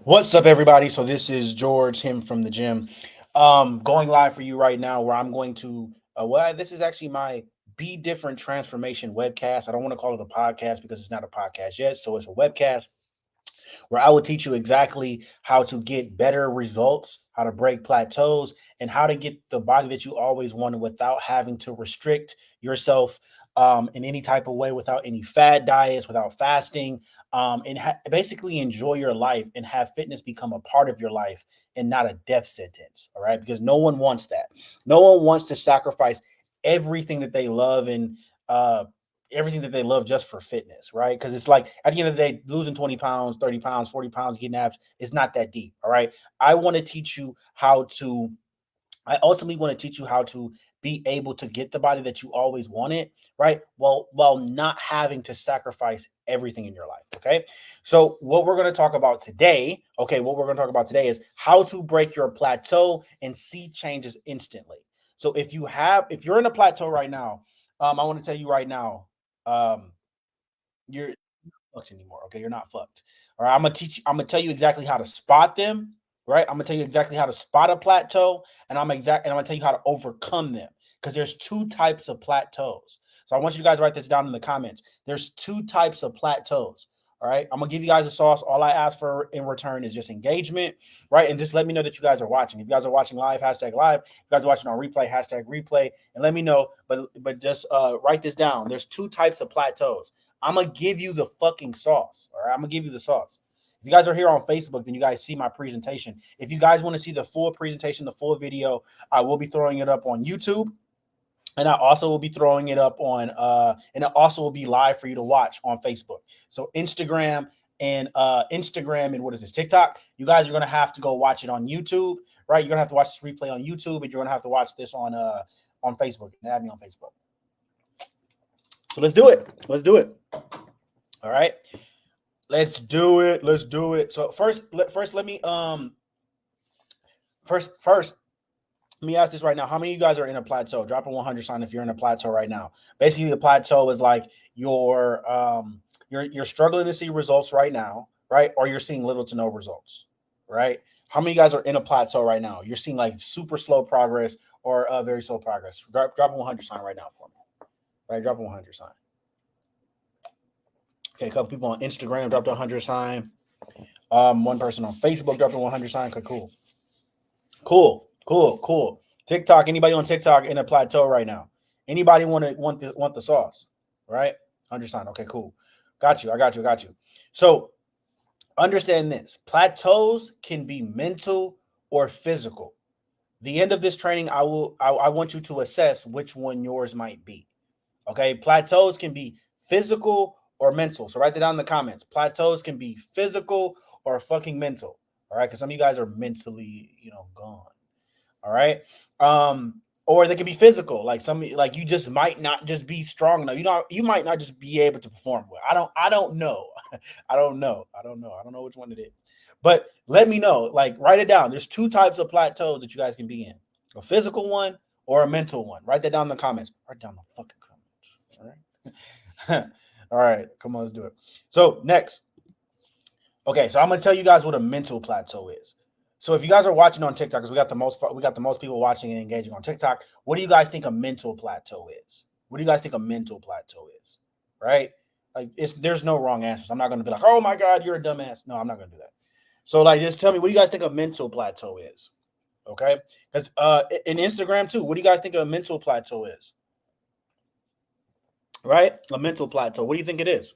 What's up, everybody? So this is George, him from the gym, going live for you right now. Where I'm going to, this is actually my Be Different Transformation webcast. I don't want to call it a podcast because it's not a podcast yet, so it's a webcast where I will teach you exactly how to get better results, how to break plateaus, and how to get the body that you always wanted without having to restrict yourself in any type of way, without any fad diets, without fasting, basically enjoy your life and have fitness become a part of your life and not a death sentence. All right, because no one wants that. No one wants to sacrifice everything that they love and everything that they love just for fitness, right? Because it's like at the end of the day, losing 20 pounds, 30 pounds, 40 pounds, getting abs is not that deep. All right. I want to teach you how to, I ultimately want to teach you how to be able to get the body that you always wanted, right? While not having to sacrifice everything in your life. Okay. So what we're going to talk about today, what we're going to talk about today is how to break your plateau and see changes instantly. So if you're in a plateau right now, I want to tell you right now, um, you're not fucked anymore. Okay, you're not fucked. All right, I'm gonna teach you. I'm gonna tell you exactly how to spot them. Right, I'm gonna tell you exactly how to spot a plateau, and I'm gonna tell you how to overcome them. Because there's two types of plateaus. So I want you guys to write this down in the comments. There's two types of plateaus. All right, I'm gonna give you guys a sauce. All I ask for in return is just engagement, right? And just let me know that you guys are watching. If you guys are watching live, hashtag live. If you guys are watching on replay, hashtag replay, and let me know. But just write this down. There's two types of plateaus. I'm gonna give you the fucking sauce. All right, I'm gonna give you the sauce. If you guys are here on Facebook, then you guys see my presentation. If you guys want to see the full presentation, the full video, I will be throwing it up on YouTube. And I also will be throwing it up on and it also will be live for you to watch on Facebook. So Instagram and what is this, TikTok? You guys are gonna have to go watch it on YouTube, right? You're gonna have to watch this replay on YouTube, and you're gonna have to watch this on Facebook and add me on Facebook. So let's do it. Let's do it. All right. Let's do it. Let's do it. So let me first let me ask this right now. How many of you guys are in a plateau? Drop a 100 sign if you're in a plateau right now. Basically, the plateau is like you're struggling to see results right now, right? Or you're seeing little to no results, right? How many of you guys are in a plateau right now? You're seeing like super slow progress or very slow progress. Drop a 100 sign right now for me. Right? Drop a 100 sign. Okay, a couple people on Instagram dropped a 100 sign. One person on Facebook dropped a 100 sign. Okay, cool. Cool. TikTok. Anybody on TikTok in a plateau right now? Anybody want the sauce? Right? 100 sign. Okay, cool. Got you. I got you. So understand this: plateaus can be mental or physical. The end of this training, I want you to assess which one yours might be. Okay, plateaus can be physical or mental. So write that down in the comments. Plateaus can be physical or fucking mental. All right, because some of you guys are mentally, gone. All right. Or they can be physical, like you just might not just be strong enough. You might not just be able to perform well. I don't know. I don't know which one it is. But let me know. Like, write it down. There's two types of plateaus that you guys can be in: a physical one or a mental one. Write that down in the comments. Write down the fucking comments. All right. All right. Come on, let's do it. So next. Okay, so I'm gonna tell you guys what a mental plateau is. So if you guys are watching on TikTok, because we got the most people watching and engaging on TikTok, what do you guys think a mental plateau is? What do you guys think a mental plateau is? Right? Like, there's no wrong answers. I'm not gonna be like, oh my God, you're a dumbass. No, I'm not gonna do that. So like, just tell me, what do you guys think a mental plateau is? Okay, because in Instagram too, what do you guys think a mental plateau is? Right, a mental plateau. What do you think it is?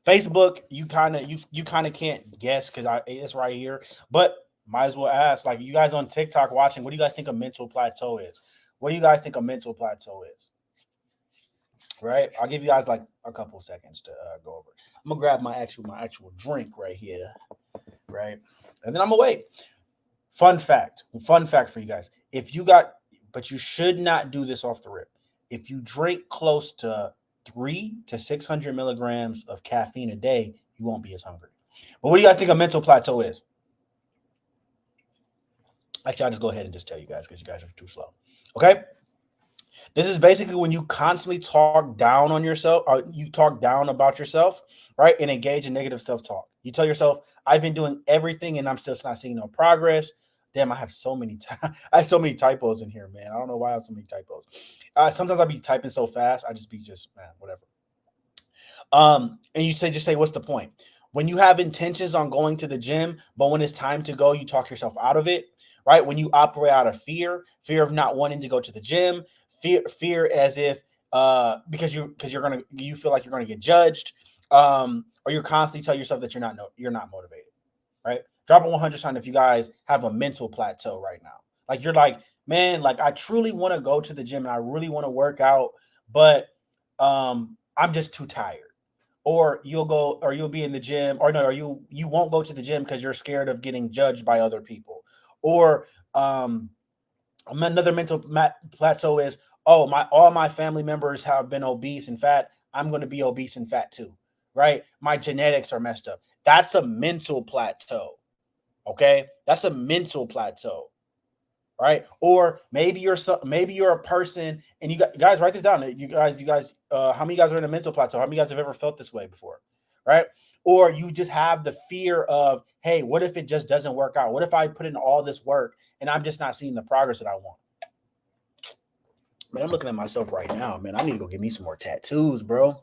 Facebook, you kind of can't guess because it's right here, but might as well ask. Like, you guys on TikTok watching, what do you guys think a mental plateau is? What do you guys think a mental plateau is? Right, I'll give you guys like a couple seconds to go over. I'm gonna grab my actual drink right here, right, and then I'm gonna wait. Fun fact for you guys: but you should not do this off the rip. If you drink close to 300 to 600 milligrams of caffeine a day, you won't be as hungry. But what do you guys think a mental plateau is? Actually, I'll just go ahead and just tell you guys because you guys are too slow. Okay. This is basically when you constantly talk down on yourself, or you talk down about yourself, right? And engage in negative self-talk. You tell yourself, I've been doing everything and I'm still not seeing no progress. Damn, I have so many I have so many typos in here, man. I don't know why I have so many typos. Sometimes I'll be typing so fast, I just be just, man, whatever. And you say, just say, what's the point? When you have intentions on going to the gym, but when it's time to go, you talk yourself out of it, right? When you operate out of fear of not wanting to go to the gym, fear as if because you feel like you're gonna get judged, or you're constantly tell yourself that you're not motivated, right? Drop a 100 sign if you guys have a mental plateau right now. Like you're like, man, like I truly want to go to the gym and I really want to work out, but I'm just too tired. Or you'll be in the gym, or no, or you won't go to the gym because you're scared of getting judged by other people. Or another plateau is, oh, my all my family members have been obese and fat. I'm going to be obese and fat too, right? My genetics are messed up. That's a mental plateau. Okay, that's a mental plateau, right? Or maybe you're a person, and guys write this down. You guys, how many guys are in a mental plateau? How many guys have ever felt this way before, right? Or you just have the fear of, hey, what if it just doesn't work out? What if I put in all this work and I'm just not seeing the progress that I want? Man, I'm looking at myself right now, man. I need to go get me some more tattoos, bro.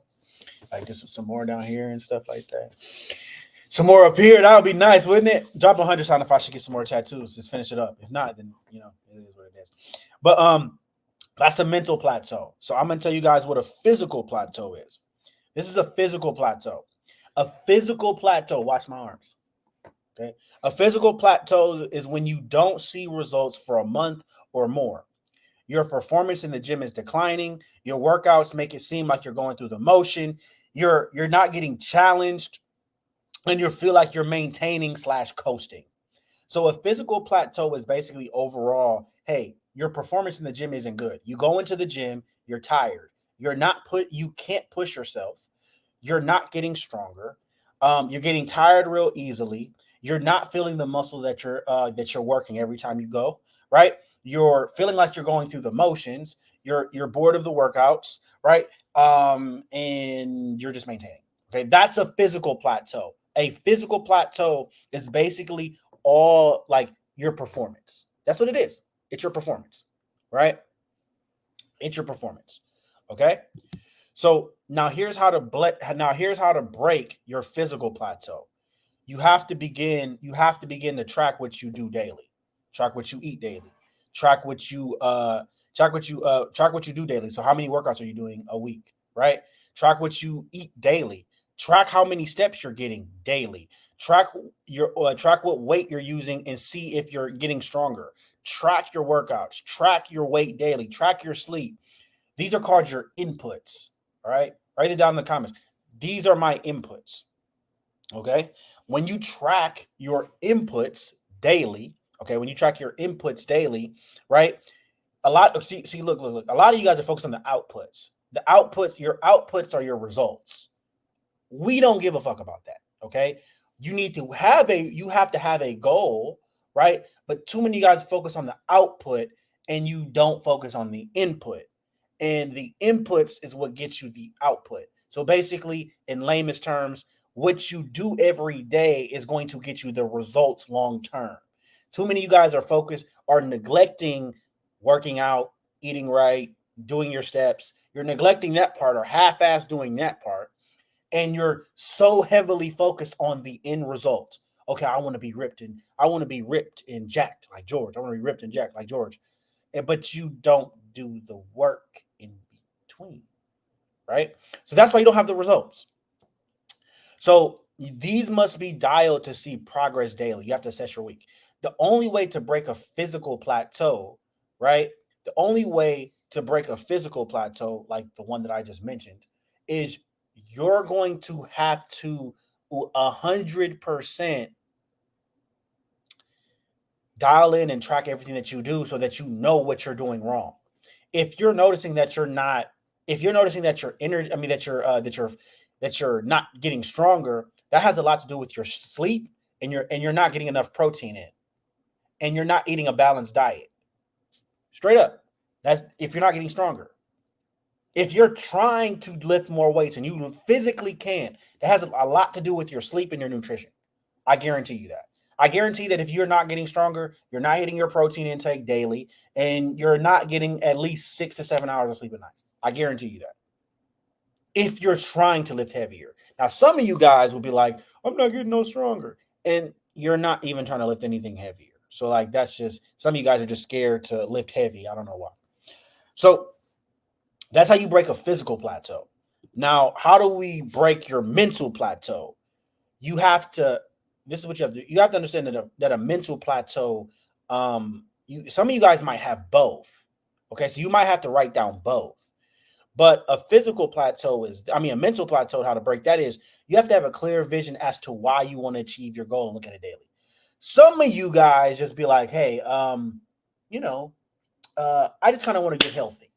Like just some more down here and stuff like that. Some more up here. That would be nice, wouldn't it? Drop 100 sign if I should get some more tattoos. Just finish it up. If not, then it is what it is. But that's a mental plateau. So I'm gonna tell you guys what a physical plateau is. This is a physical plateau. A physical plateau. Watch my arms. Okay. A physical plateau is when you don't see results for a month or more. Your performance in the gym is declining. Your workouts make it seem like you're going through the motion. You're not getting challenged, and you feel like you're maintaining / coasting. So a physical plateau is basically overall, hey, your performance in the gym isn't good. You go into the gym, you're tired. You can't push yourself. You're not getting stronger. You're getting tired real easily. You're not feeling the muscle that you're working every time you go, right? You're feeling like you're going through the motions. You're bored of the workouts, right? And you're just maintaining. Okay, that's a physical plateau. A physical plateau is basically all like your performance. That's what it is. It's your performance, right? It's your performance. Okay. So now here's how to break your physical plateau. You have to begin to track what you do daily. Track what you eat daily. Track what you track what you do daily. So how many workouts are you doing a week, right? Track what you eat daily. Track how many steps you're getting daily. Track what weight you're using and see if you're getting stronger. Track your workouts. Track your weight daily. Track your sleep. These are called your inputs. All right. Write it down in the comments. These are my inputs. Okay. When you track your inputs daily, okay, when you track your inputs daily, right? Look. A lot of you guys are focused on the outputs. Your outputs are your results. We don't give a fuck about that. Okay. You have to have a goal, right? But too many guys focus on the output and you don't focus on the input. And the inputs is what gets you the output. So basically, in layman's terms, what you do every day is going to get you the results long term. Too many of you guys are neglecting working out, eating right, doing your steps. You're neglecting that part or half-ass doing that part. And you're so heavily focused on the end result. Okay, I want to be ripped and jacked like George. I want to be ripped and jacked like George. But you don't do the work in between, right? So that's why you don't have the results. So these must be dialed to see progress daily. You have to assess your week. The only way to break a physical plateau, right? The only way to break a physical plateau, like the one that I just mentioned, is you're going to have to 100% dial in and track everything that you do so that you know what you're doing wrong. If you're noticing that you're not, if you're noticing that you're that you're not getting stronger, that has a lot to do with your sleep and you're not getting enough protein in, and you're not eating a balanced diet. Straight up. That's if you're not getting stronger. If you're trying to lift more weights and you physically can, that has a lot to do with your sleep and your nutrition. I guarantee you that. I guarantee that if you're not getting stronger, you're not hitting your protein intake daily, and you're not getting at least 6 to 7 hours of sleep a night. I guarantee you that. If you're trying to lift heavier. Now, some of you guys will be like, I'm not getting no stronger. And you're not even trying to lift anything heavier. So, like, that's just some of you guys are just scared to lift heavy. I don't know why. So, that's how you break a physical plateau. Now, how do we break your mental plateau? You have to, this is what you have to understand that a mental plateau, some of you guys might have both. Okay, so you might have to write down both. But a physical plateau a mental plateau, how to break that is you have to have a clear vision as to why you want to achieve your goal and look at it daily. Some of you guys just be like, hey, I just kind of want to get healthy.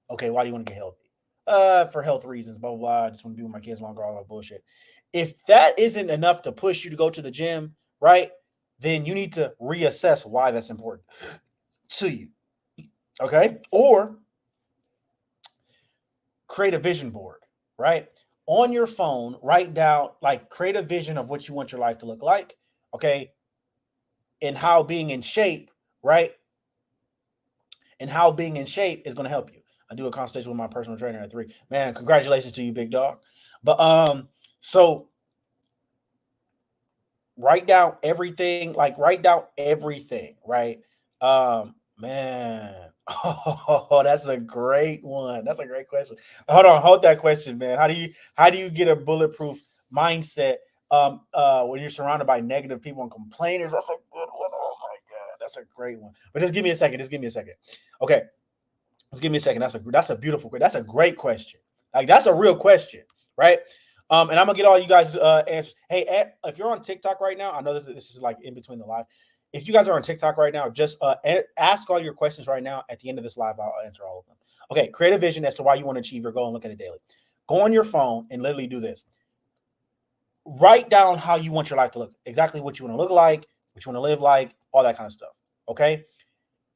Okay, why do you want to get healthy? For health reasons, blah, blah, blah. I just want to be with my kids longer, all that bullshit. If that isn't enough to push you to go to the gym, right, then you need to reassess why that's important to you. Okay? Or create a vision board, right? On your phone, write down, like, create a vision of what you want your life to look like, okay? And how being in shape, right? And how being in shape is going to help you. I do a consultation with my personal trainer at 3. Man, congratulations to you, big dog. But so write down everything, right? Man. Oh, that's a great one. That's a great question. Hold that question, man. How do you get a bulletproof mindset when you're surrounded by negative people and complainers? That's a good one. Oh my god, that's a great one. But just give me a second. Okay. Just give me a second. That's a beautiful question. That's a great question. Like, that's a real question, right? And I'm gonna get all you guys answers. Hey, if you're on TikTok right now, I know this is like in between the live. If you guys are on TikTok right now, just ask all your questions right now. At the end of this live, I'll answer all of them. Okay, create a vision as to why you want to achieve your goal and look at it daily. Go on your phone and literally do this. Write down how you want your life to look, exactly what you want to look like, what you want to live like, all that kind of stuff. Okay.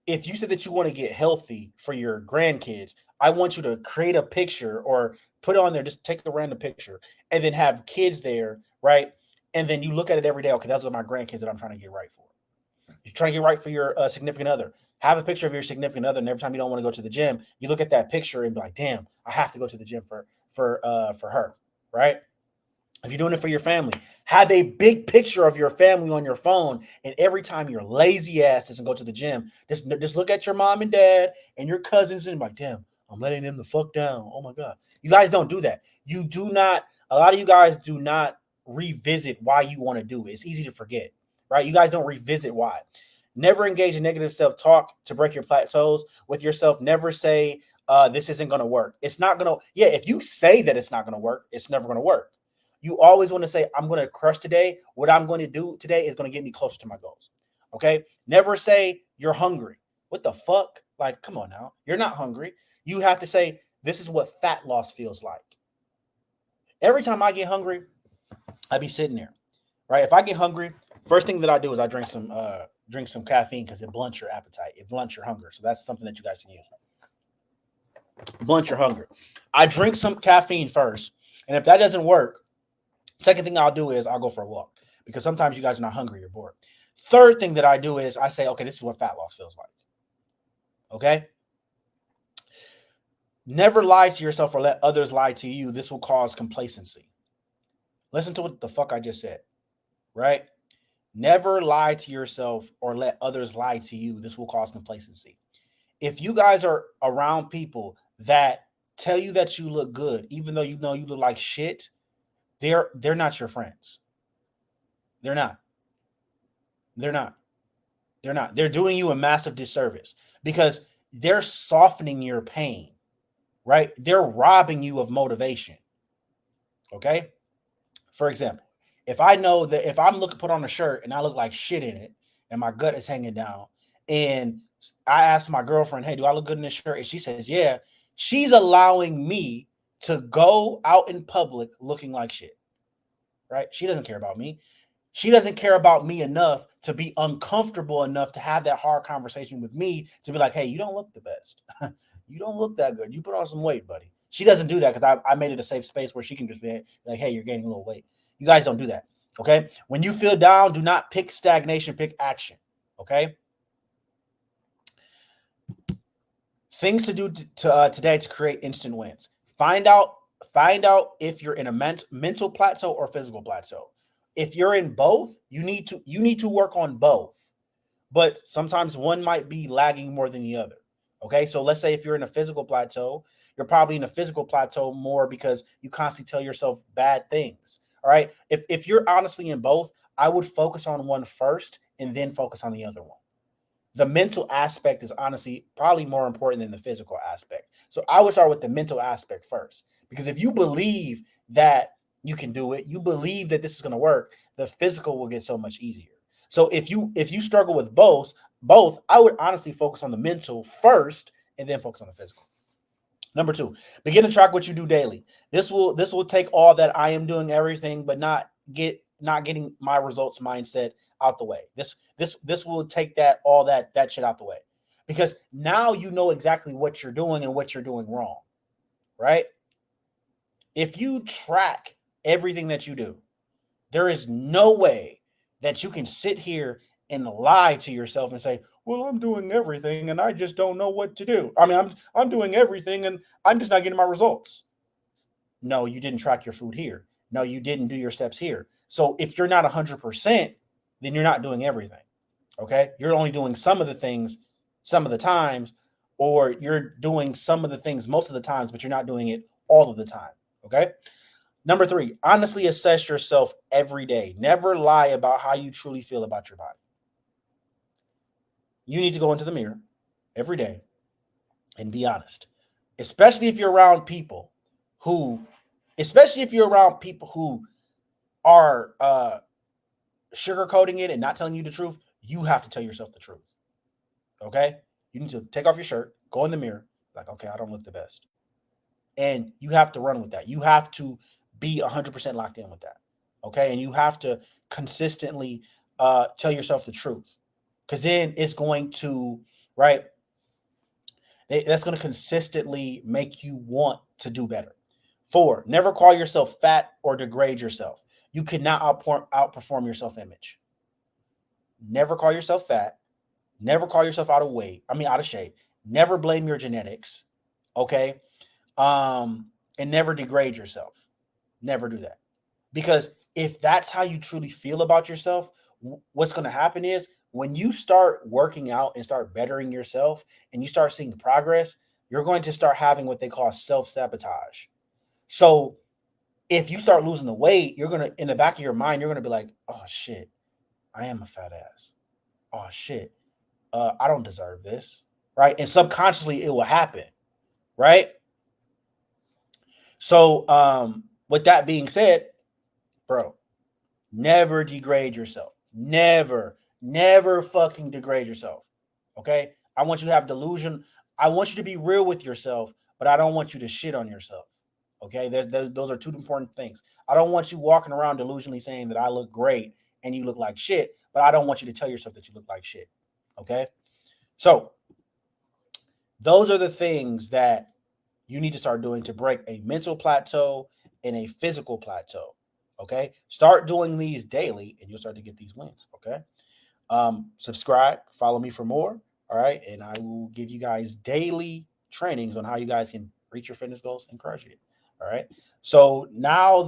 If you said that you want to get healthy for your grandkids, I want you to create a picture or put it on there, just take a random picture and then have kids there, right? And then you look at it every day. Okay, those are my grandkids that I'm trying to get right for. You're trying to get right for your significant other. Have a picture of your significant other, and every time you don't want to go to the gym, you look at that picture and be like, "Damn, I have to go to the gym for her," right? If you're doing it for your family, have a big picture of your family on your phone. And every time your lazy ass doesn't go to the gym, just look at your mom and dad and your cousins and be like, damn, I'm letting them the fuck down. Oh my God. You guys don't do that. You do not, a lot of you guys do not revisit why you want to do it. It's easy to forget, right? You guys don't revisit why. Never engage in negative self-talk to break your plateaus with yourself. Never say, this isn't going to work. It's not going to, yeah, if you say that it's not going to work, it's never going to work. You always want to say, I'm going to crush today. What I'm going to do today is going to get me closer to my goals. Okay. Never say you're hungry. What the fuck? Like, come on now. You're not hungry. You have to say, this is what fat loss feels like. Every time I get hungry, I be sitting there, right? If I get hungry, first thing that I do is I drink some caffeine because it blunts your appetite. It blunts your hunger. So that's something that you guys can use. Blunt your hunger. I drink some caffeine first. And if that doesn't work, second thing I'll do is I'll go for a walk because sometimes you guys are not hungry, you're bored. Third thing that I do is I say, okay, this is what fat loss feels like. Okay? Never lie to yourself or let others lie to you. This will cause complacency. Listen to what the fuck I just said, right? Never lie to yourself or let others lie to you. This will cause complacency. If you guys are around people that tell you that you look good, even though you know you look like shit, they're not your friends. They're not. They're not. They're not. They're doing you a massive disservice because they're softening your pain, right? They're robbing you of motivation. Okay? For example, if I know that if I'm looking put on a shirt and I look like shit in it and my gut is hanging down and I ask my girlfriend, hey, do I look good in this shirt? And she says, yeah, she's allowing me to go out in public looking like shit, right? She doesn't care about me. She doesn't care about me enough to be uncomfortable enough to have that hard conversation with me to be like, hey, you don't look the best. You don't look that good. You put on some weight, buddy. She doesn't do that because I made it a safe space where she can just be like, hey, you're gaining a little weight. You guys don't do that. Okay. When you feel down, do not pick stagnation, pick action. Okay. Things to do today to create instant wins. Find out if you're in a mental plateau or physical plateau. If you're in both, you need to work on both. But sometimes one might be lagging more than the other. Okay, so let's say if you're in a physical plateau, you're probably in a physical plateau more because you constantly tell yourself bad things. All right, if you're honestly in both, I would focus on one first and then focus on the other one. The mental aspect is honestly probably more important than the physical aspect. So I would start with the mental aspect first, because if you believe that you can do it, you believe that this is going to work, the physical will get so much easier. So if you struggle with both, I would honestly focus on the mental first and then focus on the physical. Number 2, begin to track what you do daily. This will take all that I am doing everything, but not getting my results mindset out the way. This will take that shit out the way, because now you know exactly what you're doing and what you're doing wrong, right? If you track everything that you do, there is no way that you can sit here and lie to yourself and say, "Well, I'm doing everything and I just don't know what to do." I mean, I'm doing everything and I'm just not getting my results. No, you didn't track your food here. No, you didn't do your steps here. So if you're not 100%, then you're not doing everything. Okay? You're only doing some of the things some of the times, or you're doing some of the things most of the times, but you're not doing it all of the time. Okay? Number 3, honestly assess yourself every day. Never lie about how you truly feel about your body. You need to go into the mirror every day and be honest, especially if you're around people who, are sugarcoating it and not telling you the truth. You have to tell yourself the truth. Okay? You need to take off your shirt, go in the mirror, like, okay, I don't look the best. And you have to run with that. You have to be 100% locked in with that. Okay? And you have to consistently tell yourself the truth. Because then it's going to, right? That's going to consistently make you want to do better. 4, never call yourself fat or degrade yourself. You cannot outperform your self-image. Never call yourself fat. Never call yourself out of shape. Never blame your genetics. Okay. And never degrade yourself. Never do that. Because if that's how you truly feel about yourself, what's going to happen is when you start working out and start bettering yourself and you start seeing progress, you're going to start having what they call self-sabotage. So if you start losing the weight, you're going to, in the back of your mind, you're going to be like, oh shit, I am a fat ass. Oh shit, I don't deserve this. Right. And subconsciously it will happen. Right. So with that being said, bro, never degrade yourself. Never fucking degrade yourself. Okay. I want you to have delusion. I want you to be real with yourself, but I don't want you to shit on yourself. Okay. Those are two important things. I don't want you walking around delusionally saying that I look great and you look like shit, but I don't want you to tell yourself that you look like shit. Okay. So those are the things that you need to start doing to break a mental plateau and a physical plateau. Okay. Start doing these daily and you'll start to get these wins. Okay. Subscribe, follow me for more. All right. And I will give you guys daily trainings on how you guys can reach your fitness goals and crush it. All right. So now